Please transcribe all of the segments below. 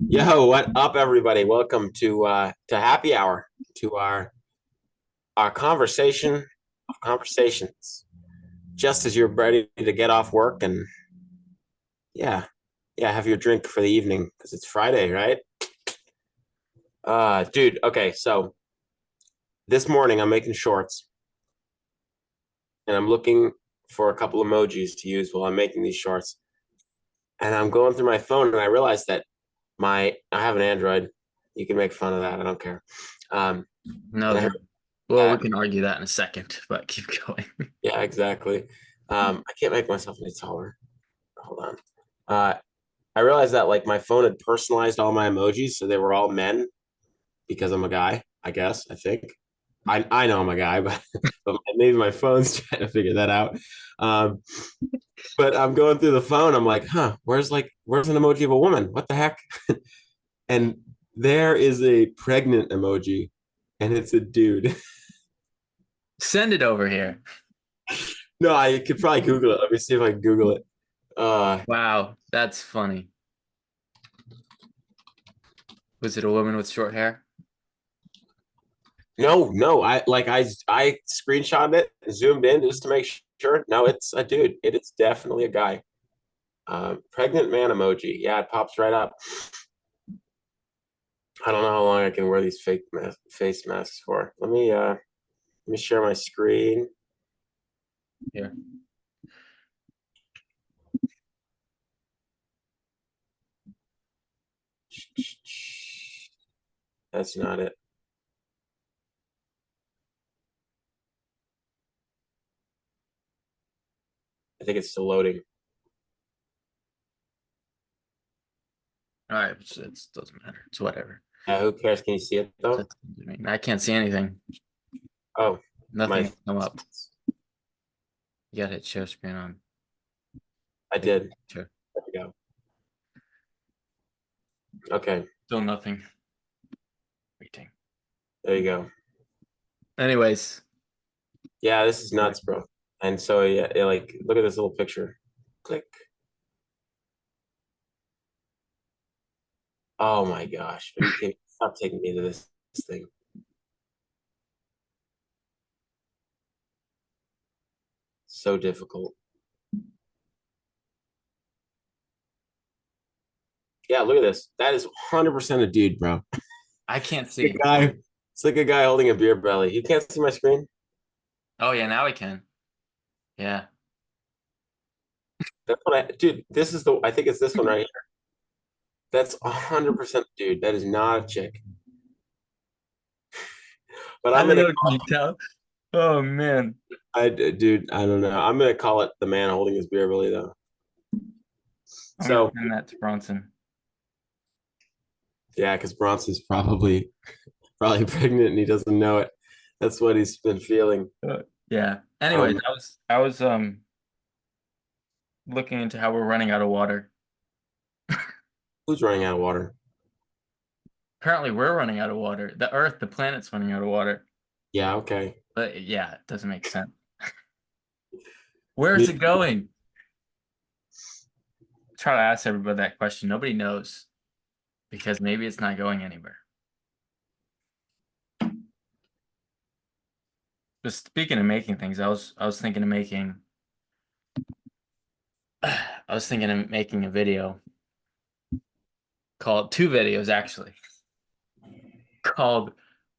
Yo, what up, everybody? Welcome to happy hour, to our conversation of conversations. Just as you're ready to get off work and yeah, yeah, have your drink for the evening because it's Friday, right? Dude. Okay, so this morning I'm making shorts and I'm looking for a couple emojis to use while I'm making these shorts, and I'm going through my phone and I realized that I have an Android. You can make fun of that. I don't care. Um, No, and I heard well, we that. can argue that in a second, but keep going. Yeah, exactly. I can't make myself any taller. Hold on. Uh, I realized that like my phone had personalized all my emojis, so they were all men because I'm a guy. I guess I think I know I'm a guy, but maybe my phone's trying to figure that out. Um, but I'm going through the phone. I'm like, huh, where's an emoji of a woman? What the heck? And there is a pregnant emoji, and it's a dude. Send it over here. No, I could probably Google it. Let me see if I can Google it. Wow, that's funny. Was it a woman with short hair? No. I screenshot it, zoomed in just to make sure. No, it's a dude. It is definitely a guy. Pregnant man emoji. Yeah, it pops right up. I don't know how long I can wear these face masks for. Let me share my screen. Here. That's not it. I think it's still loading. All right, it doesn't matter. It's whatever. Who cares? Can you see it though? I can't see anything. Oh, Nothing my. has come up. You gotta hit share screen on. I did. Sure. There we go. Okay, Still nothing. Waiting. there you go. Anyways, Yeah, this is nuts, bro. And so yeah, like look at this little picture. Click. Oh my gosh. Are you kidding? Stop taking me to this thing. So difficult. Yeah, look at this. That is 100% a dude, bro. I can't A see. guy. It's like a guy holding a beer belly. You can't see my screen? Oh yeah, now we can. Yeah. That's what dude, this is I think it's this one right here. That's 100% dude. That is not a chick. But I I'm don't gonna know. Can you tell? Oh man. dude, I don't know. I'm gonna call it the man holding his beer belly though. I'm gonna So send that to Bronson. yeah, because Bronson's probably pregnant and he doesn't know it. That's what he's been feeling. Yeah. Anyways, Um, I was looking into how we're running out of water. who's running out of water? Apparently, we're running out of water. The Earth, the planet's running out of water. Yeah, okay. But yeah, it doesn't make sense. Where is Me- it going? Try to ask everybody that question. Nobody knows because maybe it's not going anywhere. But speaking of making things, I was thinking of making I was thinking of making a video called two videos actually. Called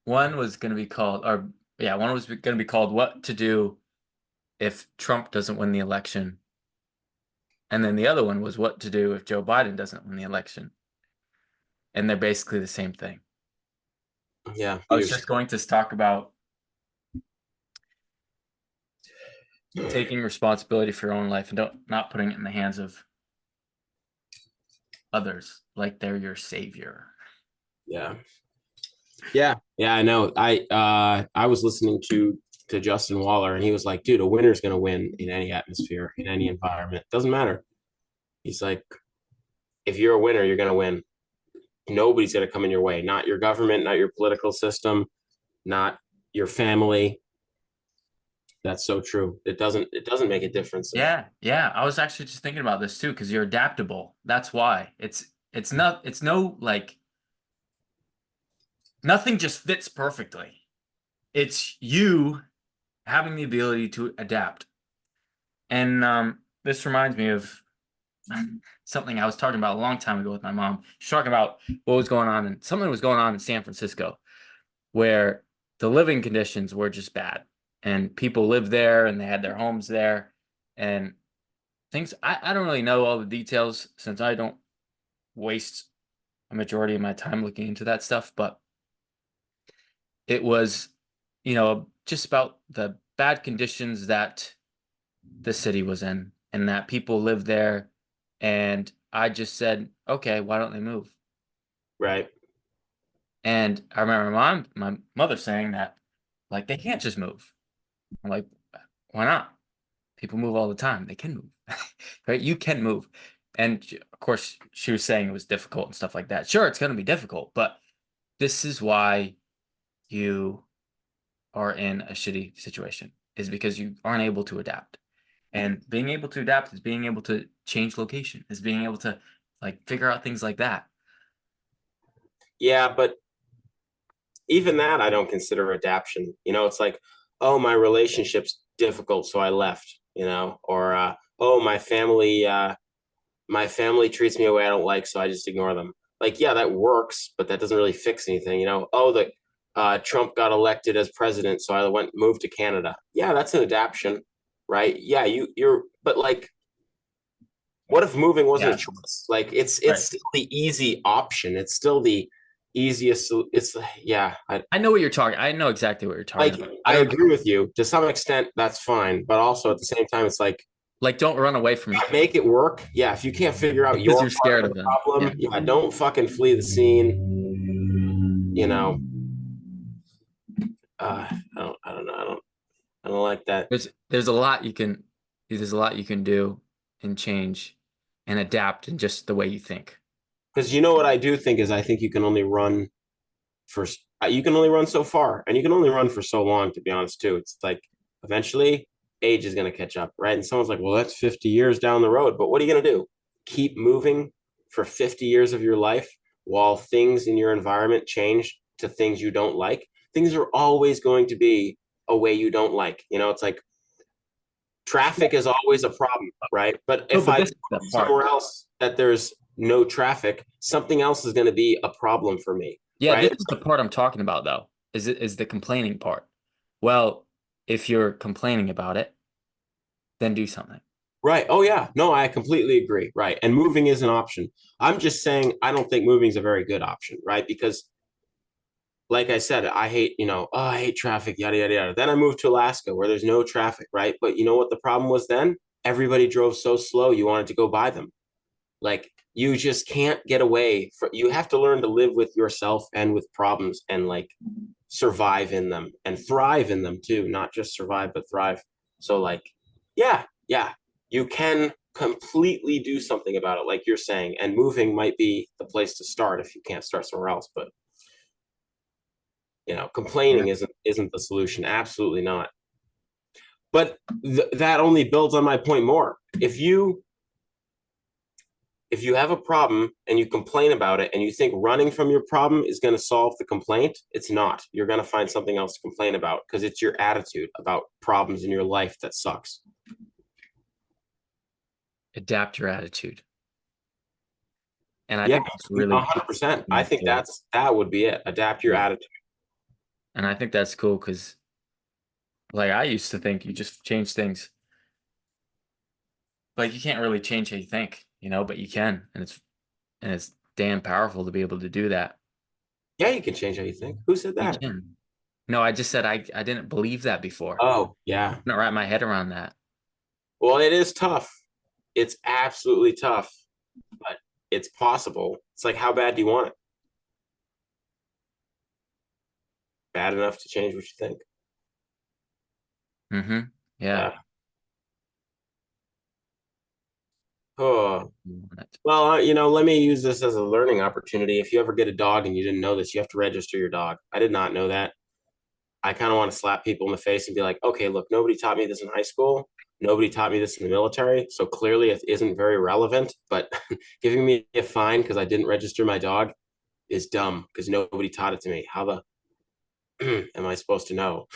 one was going to be called or yeah, one was going to be called What to Do if Trump doesn't win the election. And then the other one was What to Do if Joe Biden doesn't win the election. And they're basically the same thing. Yeah, I was huge. just going to talk about taking responsibility for your own life and not putting it in the hands of others like they're your savior. Yeah. Yeah, I know. I was listening to Justin Waller and he was like, dude, a winner's gonna win in any atmosphere, in any environment. Doesn't matter. He's like, if you're a winner, you're gonna win. Nobody's gonna come in your way. Not your government, not your political system, not your family. That's so true. It doesn't make a difference. Yeah, yeah. I was actually just thinking about this too because you're adaptable. That's why. it's no like nothing just fits perfectly. It's you having the ability to adapt. And this reminds me of something I was talking about a long time ago with my mom. She's talking about what was going on, and something was going on in San Francisco where the living conditions were just bad, and people lived there and they had their homes there, and things. I don't really know all the details since I don't waste a majority of my time looking into that stuff, but it was, just about the bad conditions that the city was in and that people live there. And I just said, okay, why don't they move? Right. And I remember my mother saying that, like, they can't just move. I'm like, why not? People move all the time. They can move, right? You can move. And of course, she was saying it was difficult and stuff like that. Sure, it's going to be difficult, but this is why you are in a shitty situation, is because you aren't able to adapt. And being able to adapt is being able to change location, is being able to like figure out things like that. Yeah, but even that I don't consider adaptation. It's like, oh, my relationship's difficult, so I left, or oh, my family treats me a way I don't like, so I just ignore them. Like, yeah, that works, but that doesn't really fix anything. Oh, the Trump got elected as president, so I moved to Canada. Yeah, that's an adaptation, right? Yeah, but like, what if moving wasn't a Yeah, choice? Like, it's right. still the easy option. It's still the easiest. It's yeah. I know what you're talking. I know exactly what you're talking Like, about. I I don't agree with you to some extent. That's fine, but also at the same time, it's like, like don't run away from your make it work. Yeah, if you can't figure out because your you're part scared of of the them. Yeah. problem, yeah, don't fucking flee the scene. You know, I don't know. I don't like that There's a lot you can there's a lot you can do and change and adapt in just the way you think. because what I do think is I think for you can only run so far, and you can only run for so long. To be honest, too, it's like eventually age is going to catch up, right? And someone's like, "Well, that's 50 years down the road," but what are you going to do? Keep moving for 50 years of your life while things in your environment change to things you don't like? Things are always going to be a way you don't like. It's like traffic is always a problem, right? But No, if but I this is move the part. somewhere else that there's no traffic, something else is going to be a problem for me, Yeah, this right? is the part I'm talking about though. Is the complaining part. Well, if you're complaining about it, then do something. Right. Oh yeah. No, I completely agree. Right. And moving is an option. I'm just saying I don't think moving is a very good option, right? Because like I said, I hate, oh, I hate traffic, yada yada yada. Then I moved to Alaska where there's no traffic, right? But you know what the problem was then? Everybody drove so slow you wanted to go by them. Like, you just can't get away from, you have to learn to live with yourself and with problems and like survive in them and thrive in them too, not just survive but thrive. So like, yeah, yeah, you can completely do something about it, like you're saying, and moving might be the place to start if you can't start somewhere else. But Yeah. complaining isn't the solution. Absolutely not. But that only builds on my point more. If you have a problem and you complain about it and you think running from your problem is going to solve the complaint, it's not. You're going to find something else to complain about because it's your attitude about problems in your life that sucks. Adapt your attitude. And I Yeah, think that's really 100%. I really think cool. that would be it. Adapt your Yeah. attitude. And I think that's cool because like I used to think you just change things. Like you can't really change how you think, but you can. And it's damn powerful to be able to do that. Yeah, you can change how you think. Who said You that? can. No, I just said I didn't believe that before. Oh, yeah. Not wrap my head around that. Well, it is tough. It's absolutely tough, but it's possible. It's like, how bad do you want it? Bad enough to change what you think. Mm-hmm. Yeah. Yeah. Oh, well, let me use this as a learning opportunity. If you ever get a dog and you didn't know this, you have to register your dog. I did not know that. I kind of want to slap people in the face and be like, okay, look, nobody taught me this in high school. Nobody taught me this in the military, so clearly it isn't very relevant. But giving me a fine because I didn't register my dog is dumb because nobody taught it to me. How the am I supposed to know?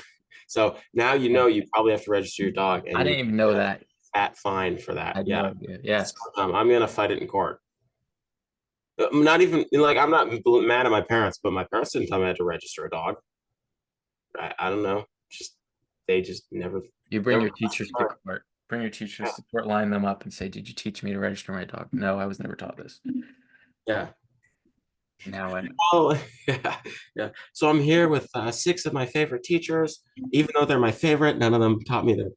So now you Yeah. know you probably have to register your dog, I and you didn't even know get a that. fat fine for I that. had Yeah, no idea. Yeah. so, I'm gonna fight it in court. I'm not even like I'm not mad at my parents, but my parents didn't tell me I had to register a dog. I don't know. Just they just You bring never. your teachers to court. Bring your teachers to court, line them up and say, "Did you teach me to register my dog?" No, I was never taught this. Yeah. Now I know. Oh, yeah, yeah. So I'm here with six of my favorite teachers. Even though they're my favorite, none of them taught me to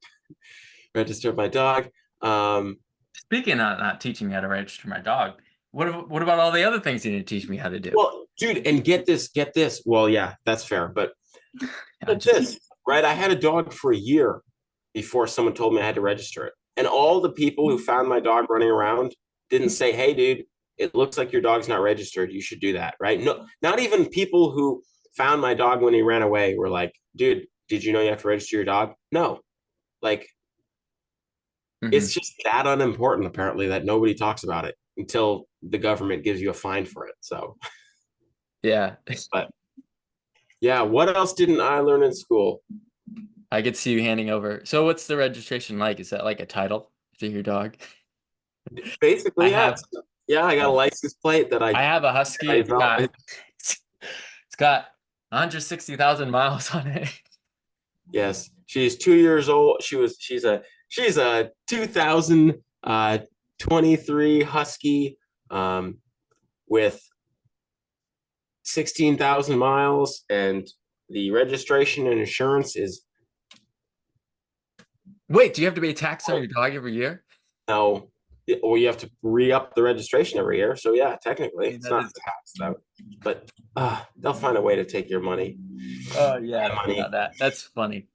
register my dog. Um, Speaking of not teaching me how to register my dog, what about all the other things you didn't teach me how to do? well, dude, and get this. Well, yeah, that's fair, but I get just this, right? I had a dog for a year before someone told me I had to register it. And all the people who found my dog running around didn't say, "Hey, dude, it looks like your dog's not registered. You should do that." Right? No, not even people who found my dog when he ran away were like, "Dude, did you know you have to register your dog?" No. Like Mhm. it's just that unimportant apparently that nobody talks about it until the government gives you a fine for it. So, Yeah. but yeah, what else didn't I learn in school? I could see you handing over. So what's the registration like? Is that like a title to your dog? I Basically, yeah. have Yeah, I got a uh, license plate that I have a husky. I It's got developed. it's got 160,000 miles on it. Yes, she's 2 years old. She's a 2023 Husky um, with 16,000 miles, and the registration and insurance is Wait, do you have to pay tax on your dog every year? now. Well, you have to re-up the registration every year. So yeah, technically, Dude, it's that not is. taxed out, but they'll find a way to take your money. Oh yeah, I My money. forgot that. That's funny.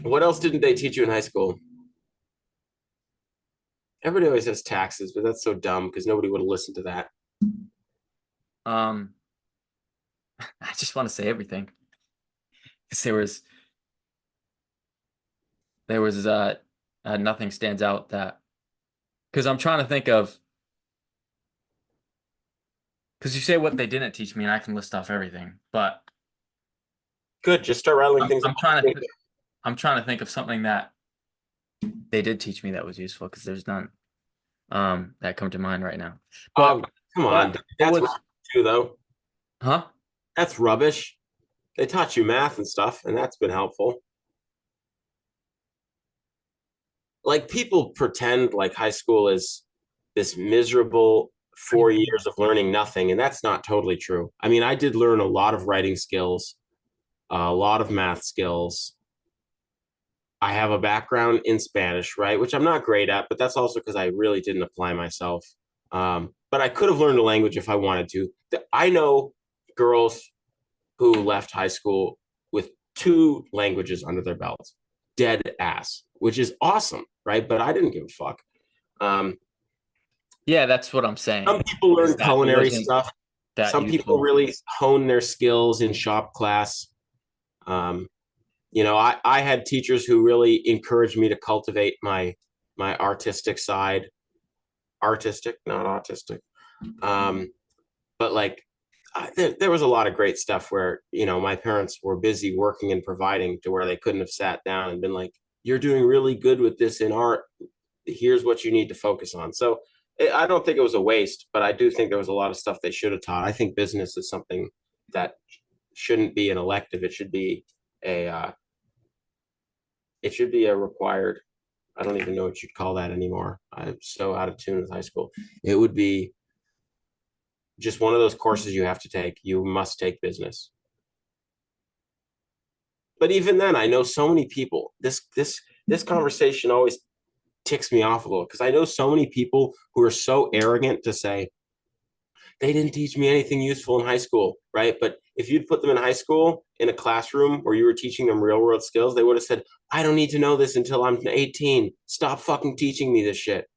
What else didn't they teach you in high school? Everybody always has taxes, but that's so dumb because nobody would have listened to that. Um, I just want to say everything because there was nothing stands out that because I'm trying to think of because you say what they didn't teach me and I can list off everything, but Good, just start rattling I'm, things I'm off. trying to I'm trying to think of something that they did teach me that was useful because there's none that come to mind right now. But Oh, come on. what That's was rubbish too, though. huh? That's rubbish. They taught you math and stuff, and that's been helpful. Like people pretend like high school is this miserable I 4 years of learning nothing, and that's not totally true. I mean, I did learn a lot of writing skills, a lot of math skills. I have a background in Spanish, right, which I'm not great at, but that's also because I really didn't apply myself. But I could have learned a language if I wanted to. I know girls who left high school with two languages under their belts, dead ass, which is awesome, right? But I didn't give a fuck. Um, Yeah, that's what I'm some saying. people Is learn that it culinary wasn't stuff. that Some people useful? really hone their skills in shop class. Um, I had teachers who really encouraged me to cultivate my artistic side. Artistic, not autistic. Um, but like there was a lot of great stuff where my parents were busy working and providing to where they couldn't have sat down and been like, "You're doing really good with this in art. Here's what you need to focus on." So I don't think it was a waste, but I do think there was a lot of stuff they should have taught. I think business is something that shouldn't be an elective. A it should be a required. I don't even know what you'd call that anymore. I'm so out of tune with high school. It would be just one of those courses you have to take. You must take business. But even then, I know so many people. This conversation always ticks me off a little because I know so many people who are so arrogant to say they didn't teach me anything useful in high school, right? But if you'd put them in high school in a classroom where you were teaching them real world skills, they would have said, "I don't need to know this until I'm 18. Stop fucking teaching me this shit."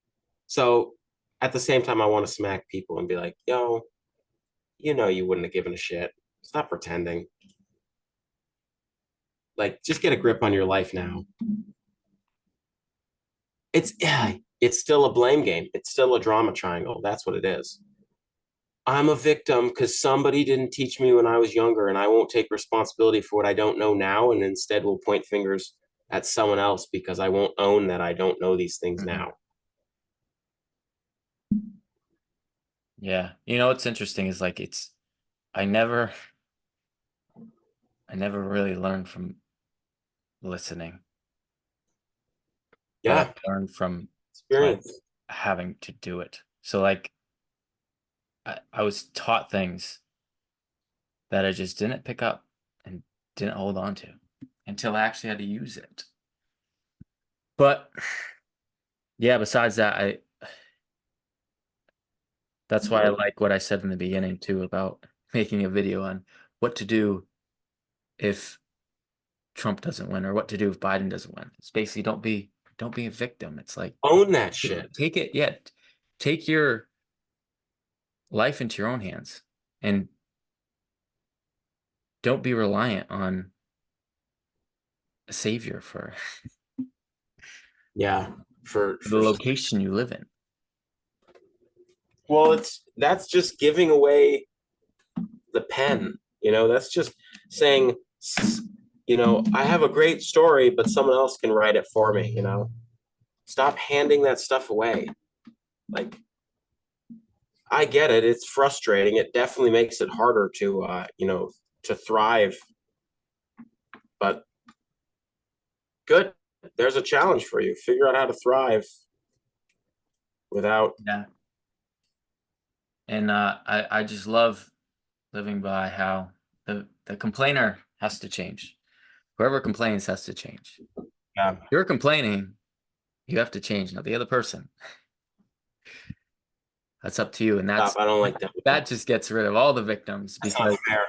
So at the same time, I want to smack people and be like, "Yo, you wouldn't have given a shit. Stop pretending. Like, just get a grip on your life now." it's still a blame game. It's still a drama triangle. That's what it is. I'm a victim because somebody didn't teach me when I was younger, and I won't take responsibility for what I don't know now, and instead will point fingers at someone else because I won't own that I don't know these things Mhm. now. Yeah. You know what's interesting is like I never I never really learned from listening, but I Yeah, learned from like experience. having to do it. So like I was taught things that I just didn't pick up and didn't hold on to until I actually had to use it. But yeah, besides that, I that's why I like what I said in the beginning too about making a video on what to do if Trump doesn't win or what to do if Biden doesn't win. It's basically don't be a victim. It's like Own that shit. take it, yeah, take your life into your own hands and don't be reliant on a savior for Yeah, the for location you live in. well, that's just giving away the pen. That's just saying, I have a great story, but someone else can write it for me. Stop handing that stuff away. Like, I get it. It's frustrating. It definitely makes it harder to thrive. But good. There's a challenge for you. Figure out how to thrive without. Yeah. And I just love living by how the complainer has to change. Whoever complains has to change. Yeah, You're complaining, you have to change. Now the other person, that's up to you. And stop. I don't like that. that just gets rid of all the victims That's not because fair.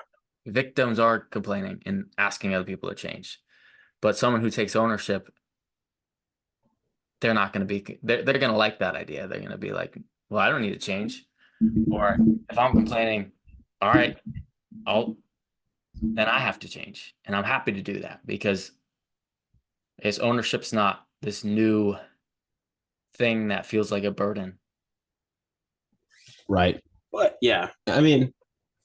victims are complaining and asking other people to change. But someone who takes ownership, they're not going to be they're going to like that idea. They're going to be like, well, I don't need to change. Or if I'm complaining, all right, I'll then I have to change. And I'm happy to do that because it's ownership's not this new thing that feels like a burden. Right. But yeah, I mean,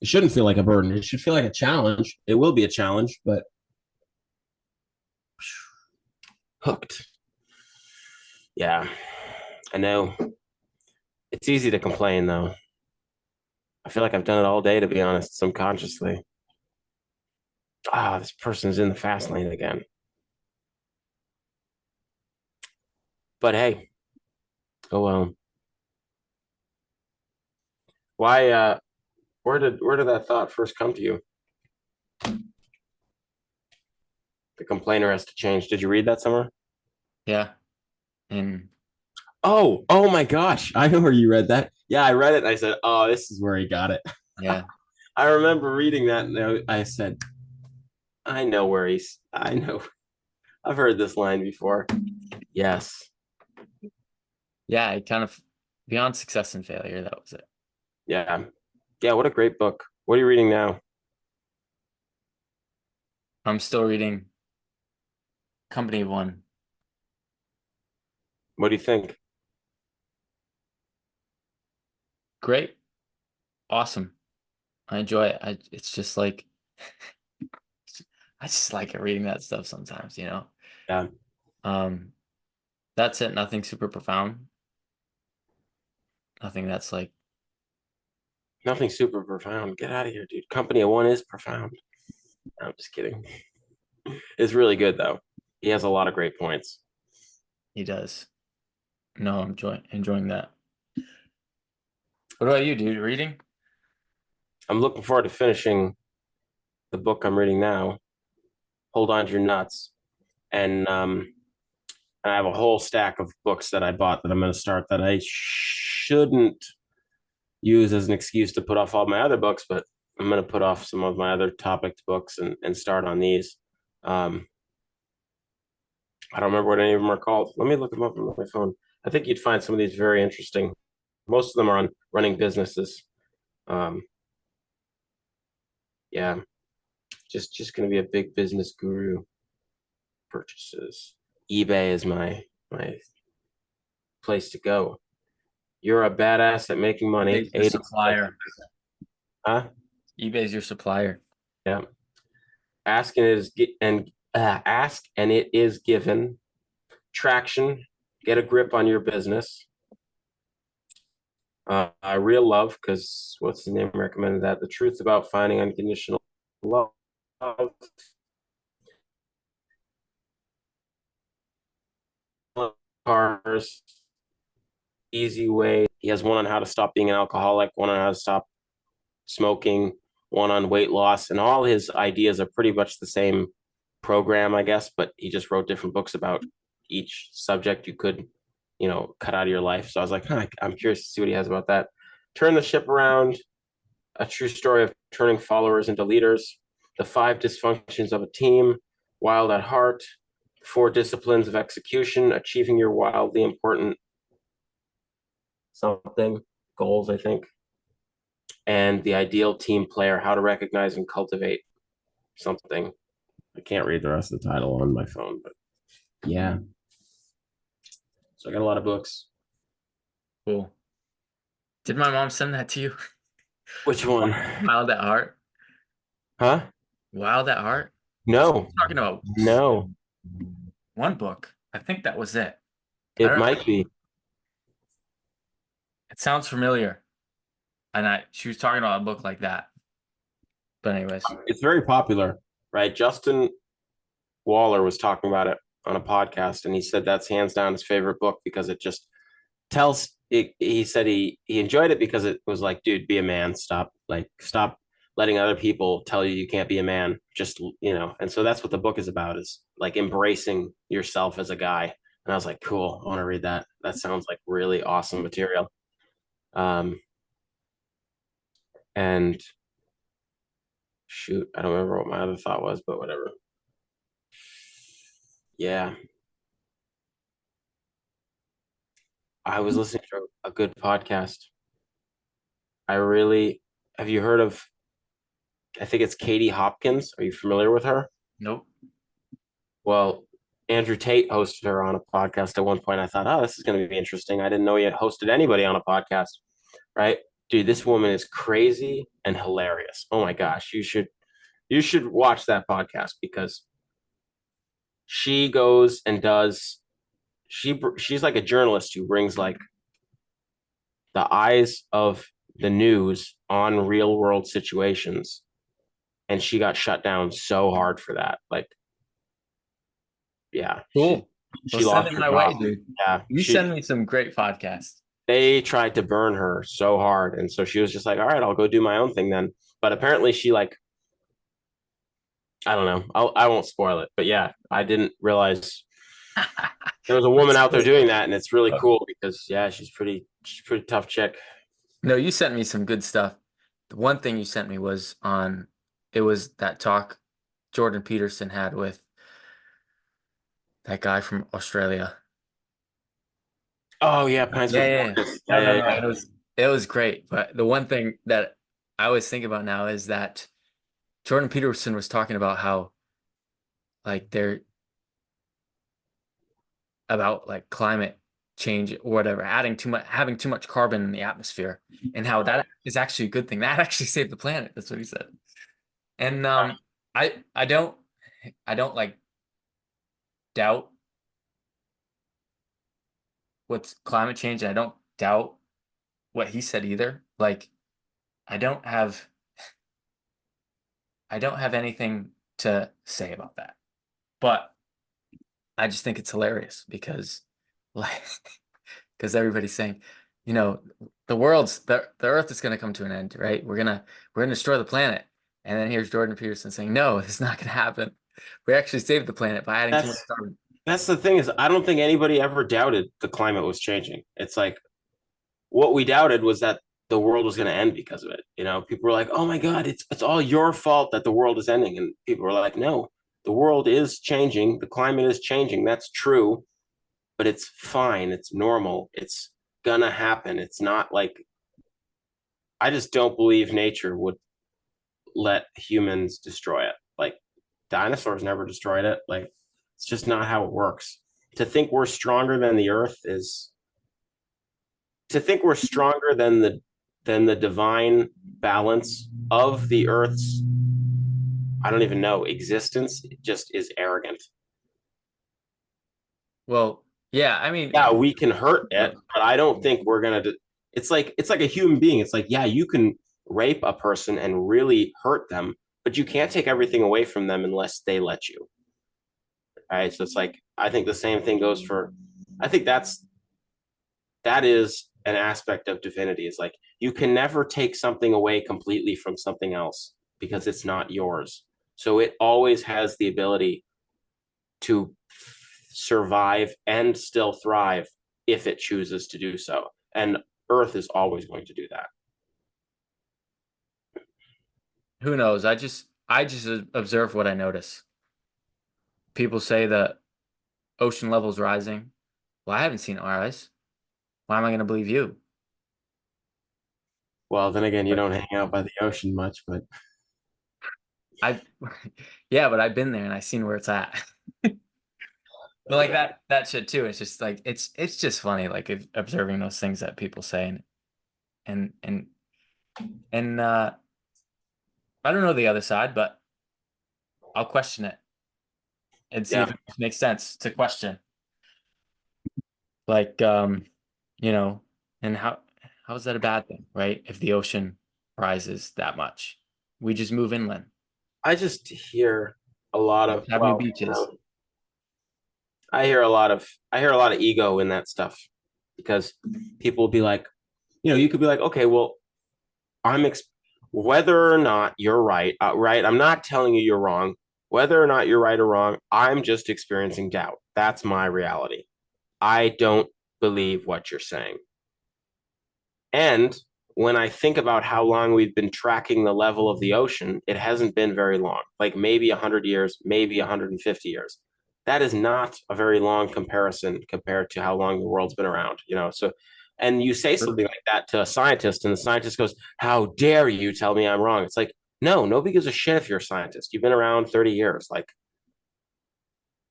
it shouldn't feel like a burden. It should feel like a challenge. It will be a challenge, but hooked. Yeah, I know. It's easy to complain though. I feel like I've done it all day, to be honest, subconsciously. This person's in the fast lane again. But hey, oh well. Why? Where did that thought first come to you? The complainer has to change. Did you read that somewhere? Yeah. And oh my gosh. I know where you read that. Yeah, I read it and I said, oh, this is where he got it. yeah. I remember reading that and I said, I know where I know. I've heard this line before. Yes. Yeah, I kind of beyond success and failure, that was it. Yeah. Yeah. What a great book. What are you reading now? I'm still reading Company of One. What do you think? Great. Awesome. I enjoy it. It's just like I just like it reading that stuff sometimes, you know. Yeah. Um that's it, nothing super profound. Nothing that's like Nothing super profound. Get out of here, dude. Company of One is profound. I'm just kidding. It's really good though. He has a lot of great points. he does. No, I'm enjoying that. What about you, dude? Reading? I'm looking forward to finishing the book I'm reading now. Hold on to your nuts. And I have a whole stack of books that I bought that I'm going to start that I shouldn't use as an excuse to put off all my other books, but I'm going to put off some of my other topic books and start on these. Um, I don't remember what any of them are called. Let me look them up on my phone. I think you'd find some of these very interesting. Most of them are on running businesses. Um, yeah, just going to be a big business guru. Purchases. eBay is my place to go. You're a badass at making money. eBay's your supplier. Huh? eBay's your supplier. Yeah. Ask and it is given. Traction. Get a grip on your business. Real love, because what's the name recommended that? The truth about finding unconditional love. Cars. Easy way. He has one on how to stop being an alcoholic, one on how to stop smoking, one on weight loss, and all his ideas are pretty much the same program, I guess, but he just wrote different books about each subject you could, cut out of your life. So I was like, I'm curious to see what he has about that. Turn the ship around, a true story of turning followers into leaders, the 5 dysfunctions of a team, wild at heart, 4 disciplines of execution, achieving your wildly important something, goals, I think, and the ideal team player, how to recognize and cultivate something. I can't read the rest of the title on my phone, but yeah. So I got a lot of books. Cool. Did my mom send that to you? Which one? Wild at Heart? Huh? Wild at Heart? No. Talking about No. one book. I think that was it. It might be. It sounds familiar. And she was talking about a book like that. But anyways. It's very popular, right? Justin Waller was talking about it on a podcast, and he said that's hands down his favorite book because it just tells it. He said he enjoyed it because it was like, dude, be a man. Stop letting other people tell you can't be a man. Just, and so that's what the book is about, is like embracing yourself as a guy. And I was like, cool, I want to read that. That sounds like really awesome material. And shoot, I don't remember what my other thought was, but whatever. Yeah. I was listening to a good podcast. Have you heard of, I think it's Katie Hopkins. Are you familiar with her? Nope. Well, Andrew Tate hosted her on a podcast at one point. I thought, oh, this is going to be interesting. I didn't know he had hosted anybody on a podcast, right? Dude, this woman is crazy and hilarious. Oh my gosh, you should watch that podcast because she goes and does she's like a journalist who brings like the eyes of the news on real world situations, and she got shut down so hard for that. Like, yeah, Cool. she Well, lost send it her my way, job. dude. Yeah, You send me some great podcasts. they tried to burn her so hard, and so she was just like, all right, I'll go do my own thing then. But apparently she, like, I don't know, I won't spoil it, but yeah, I didn't realize there was a woman out there doing that, and it's really cool because yeah, she's pretty tough chick. No, you sent me some good stuff. The one thing you sent me was it was that talk Jordan Peterson had with that guy from Australia. Oh yeah, Pines for Yeah. Forgiveness. No, no, Yeah. no. It was great. But the one thing that I always think about now is that Jordan Peterson was talking about how like they're about like climate change or whatever, having too much carbon in the atmosphere, and how that is actually a good thing. That actually saved the planet. That's what he said. And I don't like doubt what's climate change. I don't doubt what he said either. Like I don't have anything to say about that. But I just think it's hilarious because like because everybody's saying, the earth is gonna come to an end, right? We're gonna destroy the planet. And then here's Jordan Peterson saying, no, it's not gonna happen. We actually saved the planet by adding too much carbon. That's the thing, is I don't think anybody ever doubted the climate was changing. It's like what we doubted was that the world was going to end because of it. People were like, "Oh my God, it's all your fault that the world is ending," and people were like, "No, the world is changing. The climate is changing. That's true, but it's fine. It's normal. It's gonna happen. It's not like I just don't believe nature would let humans destroy it. Like dinosaurs never destroyed it. Like it's just not how it works. To think we're stronger than the earth is to think we're stronger than the divine balance of the Earth's, I don't even know, existence, it just is arrogant. Well, yeah, I mean, Yeah, we can hurt it, but I don't think we're gonna it's like a human being. It's like, yeah, you can rape a person and really hurt them, but you can't take everything away from them unless they let you. All right. So it's like, I think the same thing goes for, I think that is an aspect of divinity, is like, you can never take something away completely from something else because it's not yours. So it always has the ability to survive and still thrive if it chooses to do so. And Earth is always going to do that. who knows? I just observe what I notice. People say that ocean level's rising. Well, I haven't seen it rise. Why am I going to believe you? Well, then again, you But don't hang out by the ocean much, but I, yeah, but I've been there and I've seen where it's at. But like that shit too. It's just like it's just funny, like observing those things that people say, and and and I don't know the other side, but I'll question it and see yeah, if it makes sense to question. Like you know, and how is that a bad thing, right? If the ocean rises that much, we just move inland, I just hear a lot of, have new well, beaches. I hear a lot of ego in that stuff, because people will be like, you could be like, okay, well, I'm ex- whether or not you're right, right? I'm not telling you you're wrong. Whether or not you're right or wrong, I'm just experiencing doubt. That's my reality. I don't believe what you're saying. And when I think about how long we've been tracking the level of the ocean, it hasn't been very long, like maybe 100 years, maybe 150 years. That is not a very long comparison compared to how long the world's been around. So, and you say something like that to a scientist, and the scientist goes, "How dare you tell me I'm wrong?" It's like, no, nobody gives a shit if you're a scientist. You've been around 30 years. Like,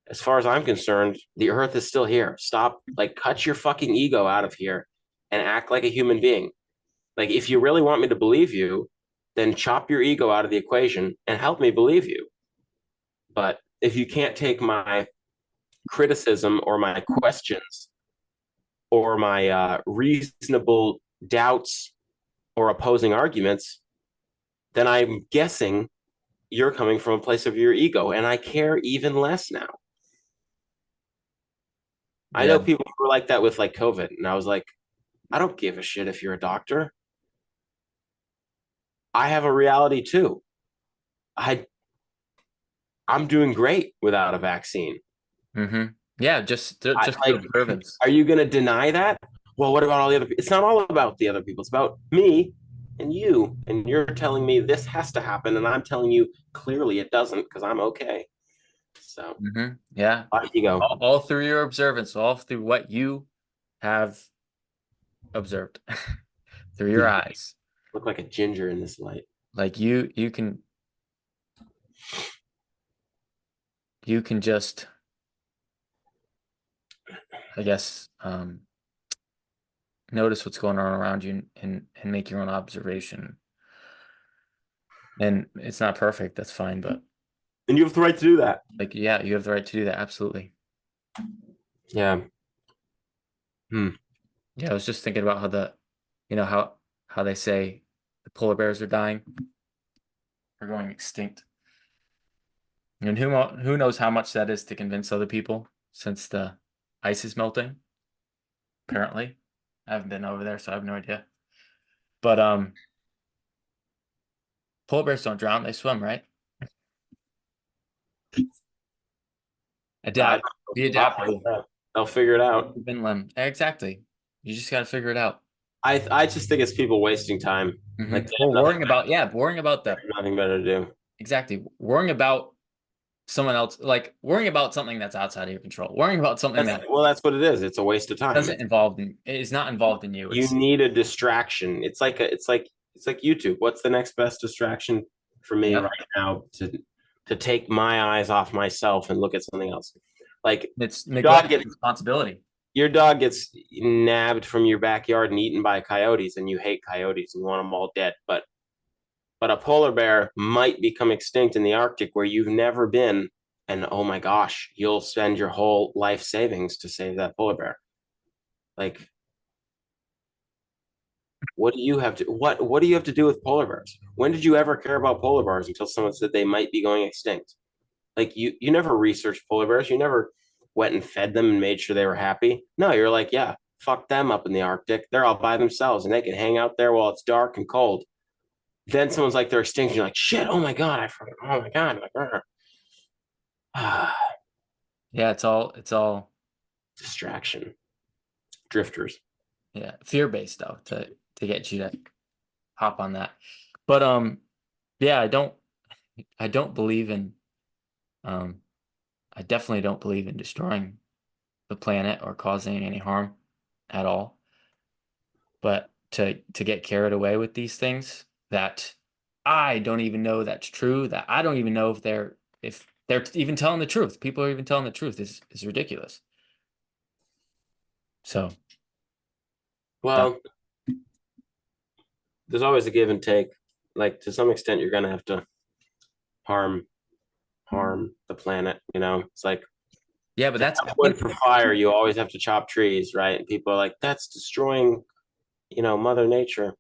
as far as I'm concerned, the earth is still here. Stop, like, cut your fucking ego out of here and act like a human being. Like, if you really want me to believe you, then chop your ego out of the equation and help me believe you. But if you can't take my criticism or my questions or my reasonable doubts or opposing arguments, then I'm guessing you're coming from a place of your ego, and I care even less now. I Yeah. know people who were like that with like COVID, and I was like, I don't give a shit if you're a doctor. I have a reality too. I I'm doing great without a vaccine. Mm-hmm. Yeah, just Like, through observance. are you going to deny that? Well, what about all the other people? It's not all about the other people. It's about me and you. And you're telling me this has to happen. And I'm telling you clearly it doesn't, because I'm okay. So, Mm-hmm. Yeah. off you go. All through your observance, all through what you have observed through your eyes. Look like a ginger in this light. Like you can just, I guess, notice what's going on around you and make your own observation. And it's not perfect, that's fine, but And you have the right to do that. like, yeah, you have the right to do that, absolutely. Yeah. Yeah, I was just thinking about how they say the polar bears are dying, are going extinct. And who knows how much that is to convince other people, since the ice is melting, apparently. I haven't been over there, so I have no idea. But polar bears don't drown, they swim, right? Adapt. Be adaptable. They'll figure it out. Finland. Exactly. You just got to figure it out. I just think it's people wasting time. Like, Well, worrying about nothing better to do. exactly, worrying about someone else, like worrying about something that's outside of your control, worrying about something that That's what it is. It's a waste of time. is not involved in you. You need a distraction. It's like YouTube. What's the next best distraction for me right now to take my eyes off myself and look at something else? Like, It's dog neglect get responsibility. your dog gets nabbed from your backyard and eaten by coyotes, and you hate coyotes and you want them all dead. But a polar bear might become extinct in the Arctic where you've never been, and oh my gosh, you'll spend your whole life savings to save that polar bear. Like, what do you have to what do you have to do with polar bears? When did you ever care about polar bears until someone said they might be going extinct? Like you never researched polar bears. You never went and fed them and made sure they were happy. No, you're like, yeah, fuck them up in the Arctic. They're all by themselves and they can hang out there while it's dark and cold. Then someone's like, they're extinct. You're like, shit, oh my God, oh my God. Like, Yeah, it's all distraction. Drifters. yeah, fear-based though to get you to hop on that. But yeah, I don't believe in um I definitely don't believe in destroying the planet or causing any harm at all. But to get carried away with these things that I don't even know that's true, that I don't even know if they're even telling the truth. People are even telling the truth is ridiculous. So that, Well, there's always a give and take. Like to some extent, you're gonna have to harm the planet. You know, it's like yeah, but that's wood for fire. You always have to chop trees, right? And people are like, that's destroying, Mother Nature.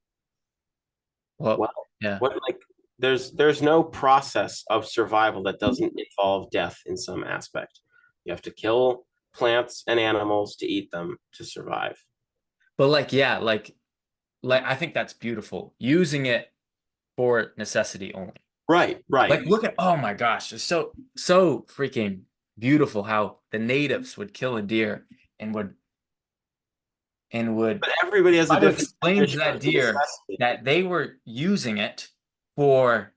well, Well, yeah. what like there's no process of survival that doesn't involve death in some aspect. You have to kill plants and animals to eat them to survive. But like yeah, like I think that's beautiful. Using it for necessity only. Right, right. Like look at oh my gosh, it's so freaking beautiful how the natives would kill a deer and would But everybody has a try to different explain to definition that of deer necessity. that they were using it for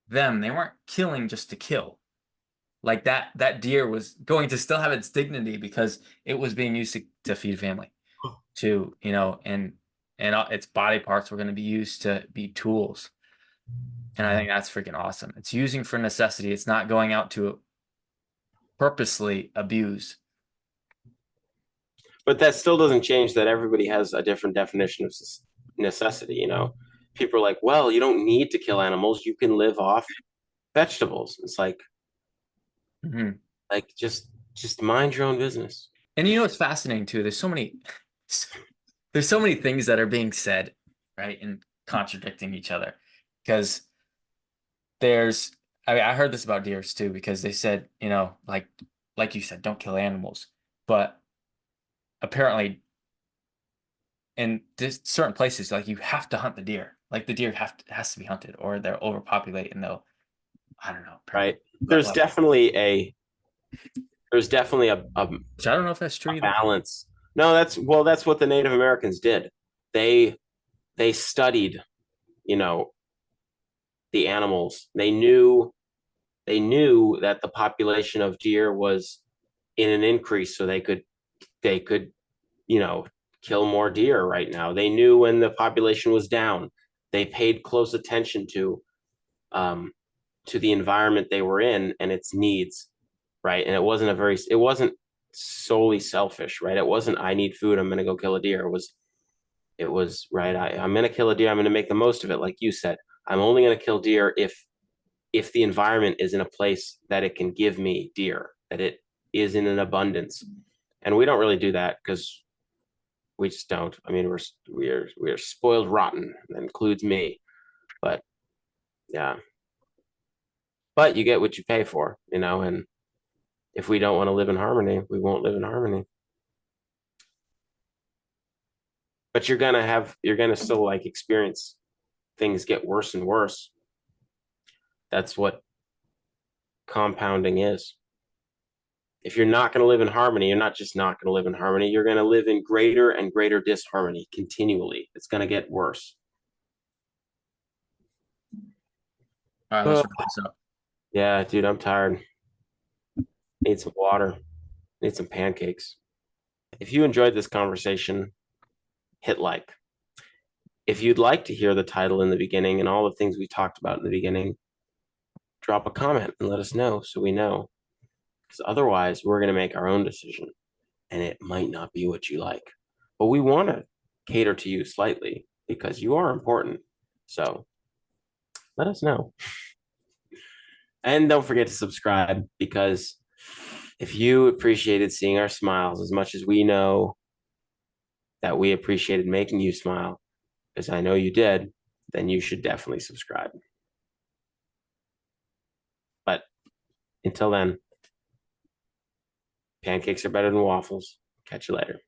them. They weren't killing just to kill. Like that deer was going to still have its dignity because it was being used to feed a family, to and its body parts were going to be used to be tools. And I think that's freaking awesome. It's using for necessity. It's not going out to purposely abuse. But that still doesn't change that everybody has a different definition of necessity, People are like, well, you don't need to kill animals. You can live off vegetables. It's Mhm. like just mind your own business. And you know what's fascinating too? There's so many things that are being said, right, and contradicting each other. Because there's, I mean, I heard this about deers too, because they said, like you said, don't kill animals. But apparently, in certain places, like you have to hunt the deer. Like the deer has to be hunted, or they'll overpopulate and they'll, I don't know, Right. let There's life. definitely a there's definitely Which I don't know if that's true a either. balance. No, that's what the Native Americans did. They studied, you know, the animals. They knew that the population of deer was in an increase, so they could kill more deer right now. They knew when the population was down. They paid close attention um, to the environment they were in and its needs, right? And it wasn't solely selfish, right? It wasn't I need food, I'm gonna go kill a deer. It was right. I'm gonna kill a deer. I'm gonna make the most of it, like you said. I'm only gonna kill deer if the environment is in a place that it can give me deer, that it is in an abundance. And we don't really do that because we just don't. I mean, we're spoiled rotten. That includes me. But yeah, but you get what you pay for, and if we don't want to live in harmony, we won't live in harmony. But you're gonna still like experience things get worse and worse. That's what compounding is. If you're not going to live in harmony, you're not just not going to live in harmony, you're going to live in greater and greater disharmony continually. It's going to get worse. All right, let's wrap this up. Yeah, dude, I'm tired. Need some water. Need some pancakes. If you enjoyed this conversation, hit like. If you'd like to hear the title in the beginning and all the things we talked about in the beginning, drop a comment and let us know so we know. Because otherwise, we're going to make our own decision. and it might not be what you like. But we want to cater to you slightly because you are important. So let us know. And don't forget to subscribe, because if you appreciated seeing our smiles as much as we know that we appreciated making you smile, as I know you did, then you should definitely subscribe. But until then, pancakes are better than waffles. Catch you later.